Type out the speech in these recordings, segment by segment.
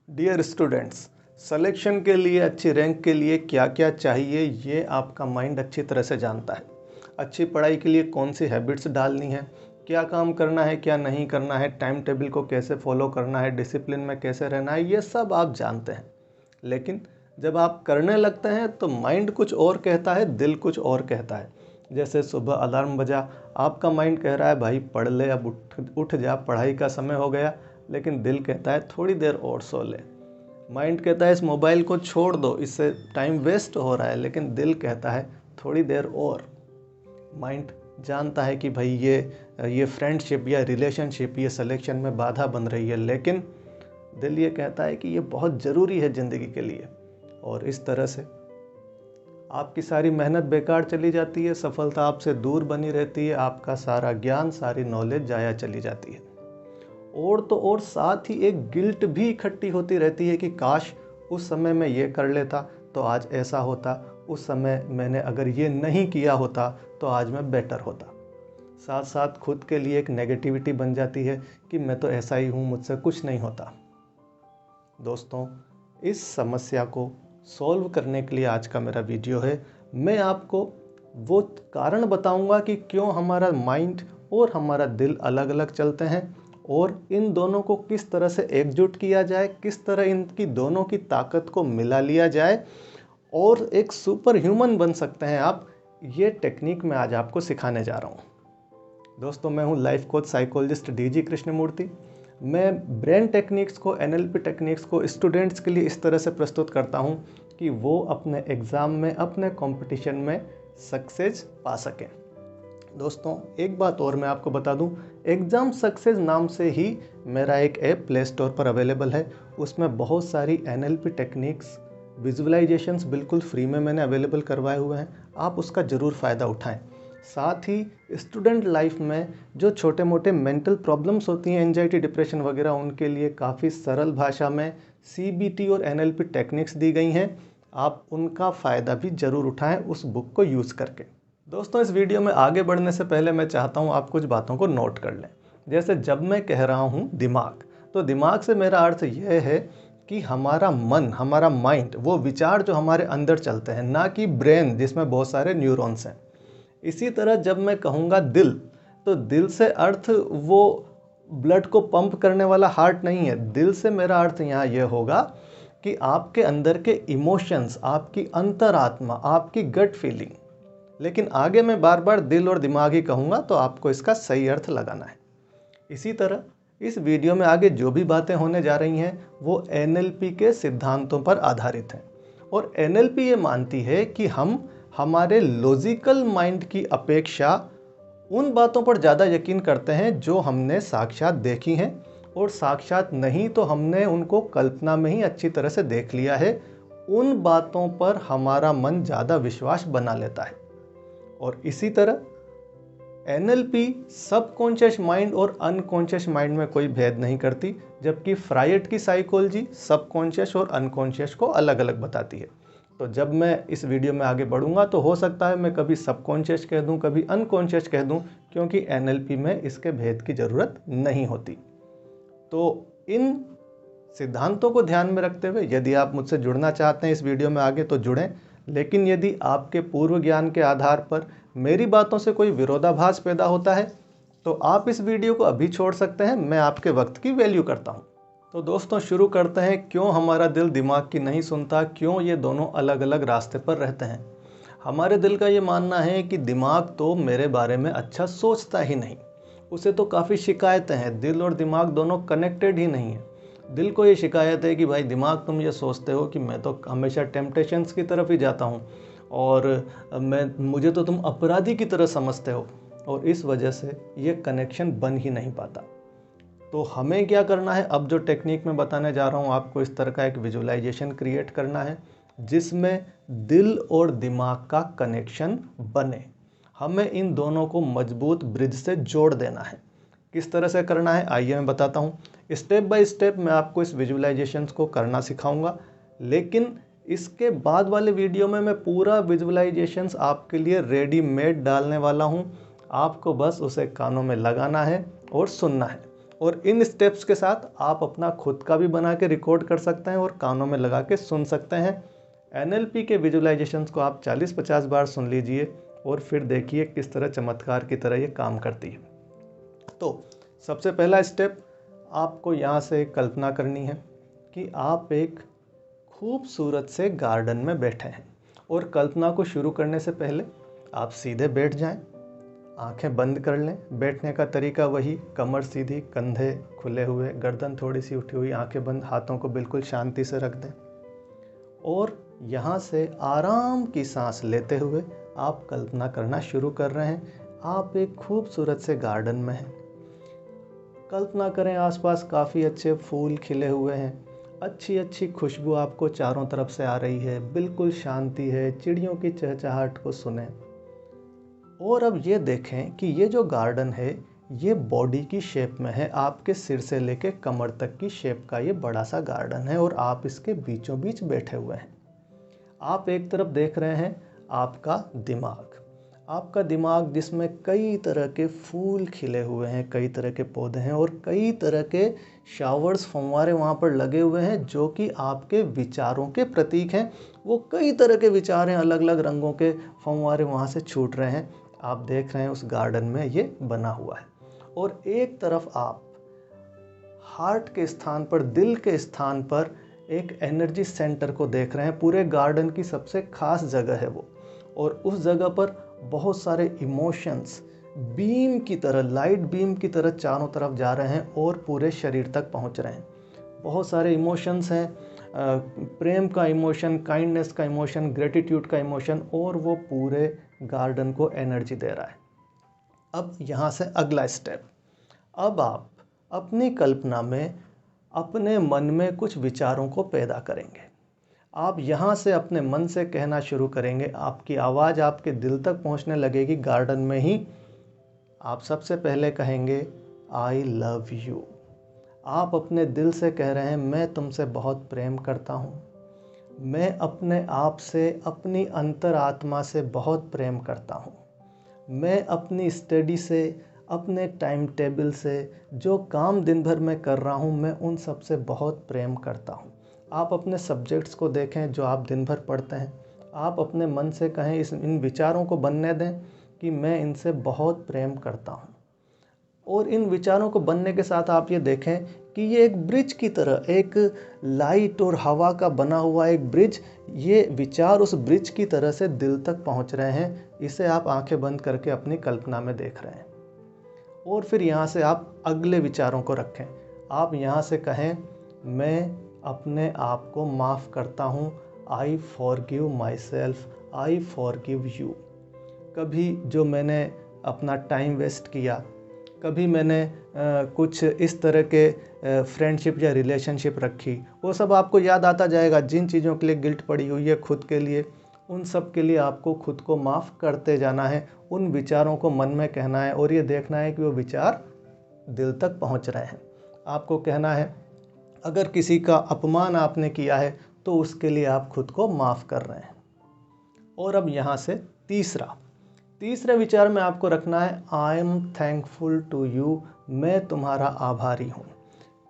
Dear students, selection के लिए अच्छी रैंक के लिए क्या क्या चाहिए ये आपका माइंड अच्छी तरह से जानता है। अच्छी पढ़ाई के लिए कौन सी हैबिट्स डालनी है, क्या काम करना है क्या नहीं करना है, टाइम टेबल को कैसे फॉलो करना है, डिसिप्लिन में कैसे रहना है, ये सब आप जानते हैं। लेकिन जब आप करने लगते हैं तो माइंड कुछ और कहता है, दिल कुछ और कहता है। जैसे सुबह अलार्म बजा, आपका माइंड कह रहा है भाई पढ़ ले, अब उठ जा, पढ़ाई का समय हो गया। लेकिन दिल कहता है थोड़ी देर और सो ले। माइंड कहता है इस मोबाइल को छोड़ दो, इससे टाइम वेस्ट हो रहा है। लेकिन दिल कहता है थोड़ी देर और। माइंड जानता है कि भाई ये फ्रेंडशिप या रिलेशनशिप ये सिलेक्शन में बाधा बन रही है, लेकिन दिल ये कहता है कि ये बहुत ज़रूरी है ज़िंदगी के लिए। और इस तरह से आपकी सारी मेहनत बेकार चली जाती है, सफलता आपसे दूर बनी रहती है, आपका सारा ज्ञान, सारी नॉलेज जाया चली जाती है। और तो और साथ ही एक गिल्ट भी इकट्ठी होती रहती है कि काश उस समय मैं ये कर लेता तो आज ऐसा होता, उस समय मैंने अगर ये नहीं किया होता तो आज मैं बेटर होता। साथ साथ खुद के लिए एक नेगेटिविटी बन जाती है कि मैं तो ऐसा ही हूँ, मुझसे कुछ नहीं होता। दोस्तों, इस समस्या को सॉल्व करने के लिए आज का मेरा वीडियो है। मैं आपको वो कारण बताऊंगा कि क्यों हमारा माइंड और हमारा दिल अलग अलग चलते हैं और इन दोनों को किस तरह से एकजुट किया जाए, किस तरह इनकी दोनों की ताकत को मिला लिया जाए और एक सुपर ह्यूमन बन सकते हैं आप। ये टेक्निक मैं आज आपको सिखाने जा रहा हूँ। दोस्तों, मैं हूँ life coach psychologist DG Krishnamurthy. मैं ब्रेन टेक्निक्स को, एनएलपी टेक्निक्स को स्टूडेंट्स के लिए इस तरह से प्रस्तुत करता हूँ कि वो अपने एग्ज़ाम में, अपने कंपटीशन में सक्सेस पा सकें। दोस्तों, एक बात और मैं आपको बता दूं, एग्ज़ाम सक्सेस नाम से ही मेरा एक ऐप प्ले स्टोर पर अवेलेबल है। उसमें बहुत सारी एनएलपी टेक्निक्स, विजुअलाइजेशंस बिल्कुल फ्री में मैंने अवेलेबल करवाए हुए हैं। आप उसका ज़रूर फ़ायदा उठाएं। साथ ही स्टूडेंट लाइफ में जो छोटे मोटे मेंटल प्रॉब्लम्स होती हैं, एंजाइटी, डिप्रेशन वगैरह, उनके लिए काफ़ी सरल भाषा में सीबीटी और एनएलपी टेक्निक्स दी गई हैं। आप उनका फ़ायदा भी ज़रूर उठाएं उस बुक को यूज़ करके। दोस्तों, इस वीडियो में आगे बढ़ने से पहले मैं चाहता हूं आप कुछ बातों को नोट कर लें। जैसे जब मैं कह रहा हूं दिमाग, तो दिमाग से मेरा अर्थ यह है कि हमारा मन, हमारा माइंड, वो विचार जो हमारे अंदर चलते हैं, ना कि ब्रेन जिसमें बहुत सारे न्यूरॉन्स हैं। इसी तरह जब मैं कहूँगा दिल, तो दिल से अर्थ वो ब्लड को पंप करने वाला हार्ट नहीं है। दिल से मेरा अर्थ यहाँ यह होगा कि आपके अंदर के इमोशंस, आपकी अंतरात्मा, आपकी गट फीलिंग। लेकिन आगे मैं बार बार दिल और दिमाग ही कहूँगा तो आपको इसका सही अर्थ लगाना है। इसी तरह इस वीडियो में आगे जो भी बातें होने जा रही हैं वो एनएलपी के सिद्धांतों पर आधारित हैं। और एनएलपी ये मानती है कि हम हमारे लॉजिकल माइंड की अपेक्षा उन बातों पर ज़्यादा यकीन करते हैं जो हमने साक्षात देखी हैं, और साक्षात नहीं तो हमने उनको कल्पना में ही अच्छी तरह से देख लिया है। उन बातों पर हमारा मन ज़्यादा विश्वास बना लेता है। और इसी तरह एनएलपी सबकॉन्शियस माइंड और अनकॉन्शियस माइंड में कोई भेद नहीं करती, जबकि फ्रायड की साइकोलॉजी सबकॉन्शियस और अनकॉन्शियस को अलग अलग बताती है। तो जब मैं इस वीडियो में आगे बढ़ूंगा तो हो सकता है मैं कभी सबकॉन्शियस कह दूं, कभी अनकॉन्शियस कह दूं, क्योंकि एनएलपी में इसके भेद की ज़रूरत नहीं होती। तो इन सिद्धांतों को ध्यान में रखते हुए यदि आप मुझसे जुड़ना चाहते हैं इस वीडियो में आगे तो जुड़ें। लेकिन यदि आपके पूर्व ज्ञान के आधार पर मेरी बातों से कोई विरोधाभास पैदा होता है तो आप इस वीडियो को अभी छोड़ सकते हैं। मैं आपके वक्त की वैल्यू करता हूं। तो दोस्तों, शुरू करते हैं। क्यों हमारा दिल दिमाग की नहीं सुनता, क्यों ये दोनों अलग अलग रास्ते पर रहते हैं। हमारे दिल का ये मानना है कि दिमाग तो मेरे बारे में अच्छा सोचता ही नहीं, उसे तो काफ़ी शिकायतें हैं। दिल और दिमाग दोनों कनेक्टेड ही नहीं है। दिल को ये शिकायत है कि भाई दिमाग, तुम ये सोचते हो कि मैं तो हमेशा टेम्पटेशंस की तरफ ही जाता हूँ और मुझे तो तुम अपराधी की तरह समझते हो, और इस वजह से ये कनेक्शन बन ही नहीं पाता। तो हमें क्या करना है, अब जो टेक्निक मैं बताने जा रहा हूँ आपको, इस तरह का एक विजुअलाइजेशन क्रिएट करना है जिसमें दिल और दिमाग का कनेक्शन बने। हमें इन दोनों को मजबूत ब्रिज से जोड़ देना है। किस तरह से करना है आइए मैं बताता हूँ। स्टेप बाय स्टेप मैं आपको इस विजुअलाइजेशंस को करना सिखाऊंगा, लेकिन इसके बाद वाले वीडियो में मैं पूरा विजुअलाइजेशंस आपके लिए रेडीमेड डालने वाला हूँ। आपको बस उसे कानों में लगाना है और सुनना है। और इन स्टेप्स के साथ आप अपना खुद का भी बना के रिकॉर्ड कर सकते हैं और कानों में लगा के सुन सकते हैं। NLP के विजुअलाइजेशंस को आप 40-50 बार सुन लीजिए और फिर देखिए किस तरह चमत्कार की तरह ये काम करती है। तो सबसे पहला स्टेप, आपको यहाँ से कल्पना करनी है कि आप एक खूबसूरत से गार्डन में बैठे हैं और कल्पना को शुरू करने से पहले आप सीधे बैठ जाएं, आंखें बंद कर लें। बैठने का तरीका वही, कमर सीधी, कंधे खुले हुए, गर्दन थोड़ी सी उठी हुई, आंखें बंद, हाथों को बिल्कुल शांति से रख दें और यहाँ से आराम की सांस लेते हुए आप कल्पना करना शुरू कर रहे हैं। आप एक खूबसूरत से गार्डन में हैं। कल्पना करें आसपास काफ़ी अच्छे फूल खिले हुए हैं, अच्छी अच्छी खुशबू आपको चारों तरफ से आ रही है, बिल्कुल शांति है, चिड़ियों की चहचहाहट को सुने। और अब ये देखें कि ये जो गार्डन है ये बॉडी की शेप में है, आपके सिर से लेके कमर तक की शेप का ये बड़ा सा गार्डन है और आप इसके बीचों बीच बैठे हुए हैं। आप एक तरफ देख रहे हैं आपका दिमाग जिसमें कई तरह के फूल खिले हुए हैं, कई तरह के पौधे हैं और कई तरह के शावर्स, फव्वारे वहाँ पर लगे हुए हैं जो कि आपके विचारों के प्रतीक हैं। वो कई तरह के विचार हैं, अलग अलग रंगों के फव्वारे वहाँ से छूट रहे हैं। आप देख रहे हैं उस गार्डन में ये बना हुआ है और एक तरफ आप हार्ट के स्थान पर, दिल के स्थान पर एक एनर्जी सेंटर को देख रहे हैं। पूरे गार्डन की सबसे खास जगह है वो, और उस जगह पर बहुत सारे इमोशंस बीम की तरह, लाइट बीम की तरह चारों तरफ जा रहे हैं और पूरे शरीर तक पहुंच रहे हैं। बहुत सारे इमोशंस हैं, प्रेम का इमोशन, काइंडनेस का इमोशन, ग्रेटिट्यूड का इमोशन, और वो पूरे गार्डन को एनर्जी दे रहा है। अब यहाँ से अगला स्टेप, अब आप अपनी कल्पना में अपने मन में कुछ विचारों को पैदा करेंगे। आप यहाँ से अपने मन से कहना शुरू करेंगे, आपकी आवाज़ आपके दिल तक पहुँचने लगेगी। गार्डन में ही आप सबसे पहले कहेंगे आई लव यू। आप अपने दिल से कह रहे हैं मैं तुमसे बहुत प्रेम करता हूँ, मैं अपने आप से, अपनी अंतरात्मा से बहुत प्रेम करता हूँ, मैं अपनी स्टडी से, अपने टाइम टेबल से, जो काम दिन भर में कर रहा हूँ मैं उन सब से बहुत प्रेम करता हूँ। आप अपने सब्जेक्ट्स को देखें जो आप दिन भर पढ़ते हैं, आप अपने मन से कहें, इन विचारों को बनने दें कि मैं इनसे बहुत प्रेम करता हूँ। और इन विचारों को बनने के साथ आप ये देखें कि ये एक ब्रिज की तरह, एक लाइट और हवा का बना हुआ एक ब्रिज, ये विचार उस ब्रिज की तरह से दिल तक पहुंच रहे हैं। इसे आप आंखें बंद करके अपनी कल्पना में देख रहे हैं। और फिर यहाँ से आप अगले विचारों को रखें। आप यहाँ से कहें मैं अपने आप को माफ़ करता हूँ, I forgive my self, I forgive you. कभी जो मैंने अपना टाइम वेस्ट किया, कभी मैंने कुछ इस तरह के फ्रेंडशिप या रिलेशनशिप रखी, वो सब आपको याद आता जाएगा। जिन चीज़ों के लिए गिल्ट पड़ी हुई है खुद के लिए, उन सब के लिए आपको खुद को माफ़ करते जाना है। उन विचारों को मन में कहना है और ये देखना है कि वो विचार दिल तक पहुंच रहे हैं। आपको कहना है अगर किसी का अपमान आपने किया है तो उसके लिए आप खुद को माफ़ कर रहे हैं। और अब यहाँ से तीसरे विचार में आपको रखना है I am thankful to you, मैं तुम्हारा आभारी हूँ।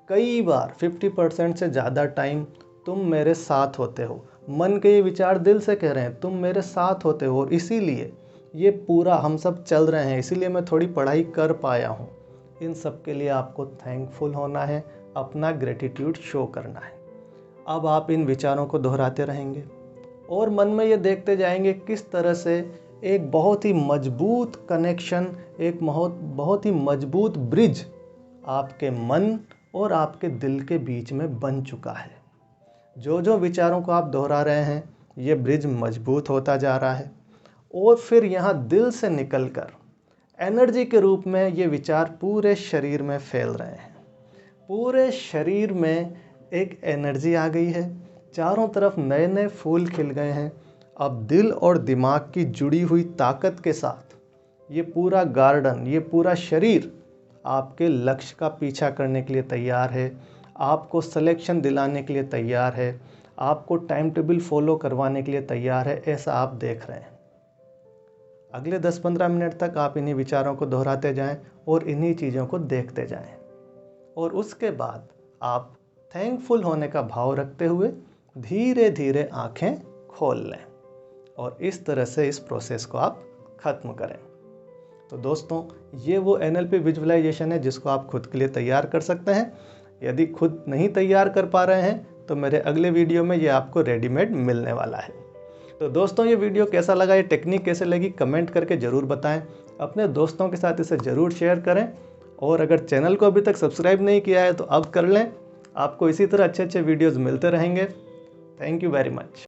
कई बार 50% से ज़्यादा टाइम तुम मेरे साथ होते हो। मन के ये विचार दिल से कह रहे हैं तुम मेरे साथ होते हो और इसीलिए ये पूरा हम सब चल रहे हैं, इसीलिए मैं थोड़ी पढ़ाई कर पाया हूँ। इन सब के लिए आपको थैंकफुल होना है, अपना ग्रेटिट्यूड शो करना है। अब आप इन विचारों को दोहराते रहेंगे और मन में ये देखते जाएंगे किस तरह से एक बहुत ही मजबूत कनेक्शन, एक बहुत ही मजबूत ब्रिज आपके मन और आपके दिल के बीच में बन चुका है। जो जो विचारों को आप दोहरा रहे हैं ये ब्रिज मजबूत होता जा रहा है और फिर यहाँ दिल से निकलकर एनर्जी के रूप में ये विचार पूरे शरीर में फैल रहे हैं। पूरे शरीर में एक एनर्जी आ गई है, चारों तरफ नए नए फूल खिल गए हैं। अब दिल और दिमाग की जुड़ी हुई ताकत के साथ ये पूरा गार्डन, ये पूरा शरीर आपके लक्ष्य का पीछा करने के लिए तैयार है, आपको सिलेक्शन दिलाने के लिए तैयार है, आपको टाइम टेबल फॉलो करवाने के लिए तैयार है। ऐसा आप देख रहे हैं। अगले 10-15 मिनट तक आप इन्हीं विचारों को दोहराते जाएं और इन्हीं चीज़ों को देखते जाएं। और उसके बाद आप थैंकफुल होने का भाव रखते हुए धीरे धीरे आंखें खोल लें और इस तरह से इस प्रोसेस को आप ख़त्म करें। तो दोस्तों, ये वो NLP विजुअलाइजेशन है जिसको आप खुद के लिए तैयार कर सकते हैं। यदि खुद नहीं तैयार कर पा रहे हैं तो मेरे अगले वीडियो में ये आपको रेडीमेड मिलने वाला है। तो दोस्तों, ये वीडियो कैसा लगा, ये टेक्निक कैसे लगी, कमेंट करके ज़रूर बताएं। अपने दोस्तों के साथ इसे ज़रूर शेयर करें और अगर चैनल को अभी तक सब्सक्राइब नहीं किया है तो अब कर लें। आपको इसी तरह अच्छे अच्छे वीडियोज़ मिलते रहेंगे। Thank you very much.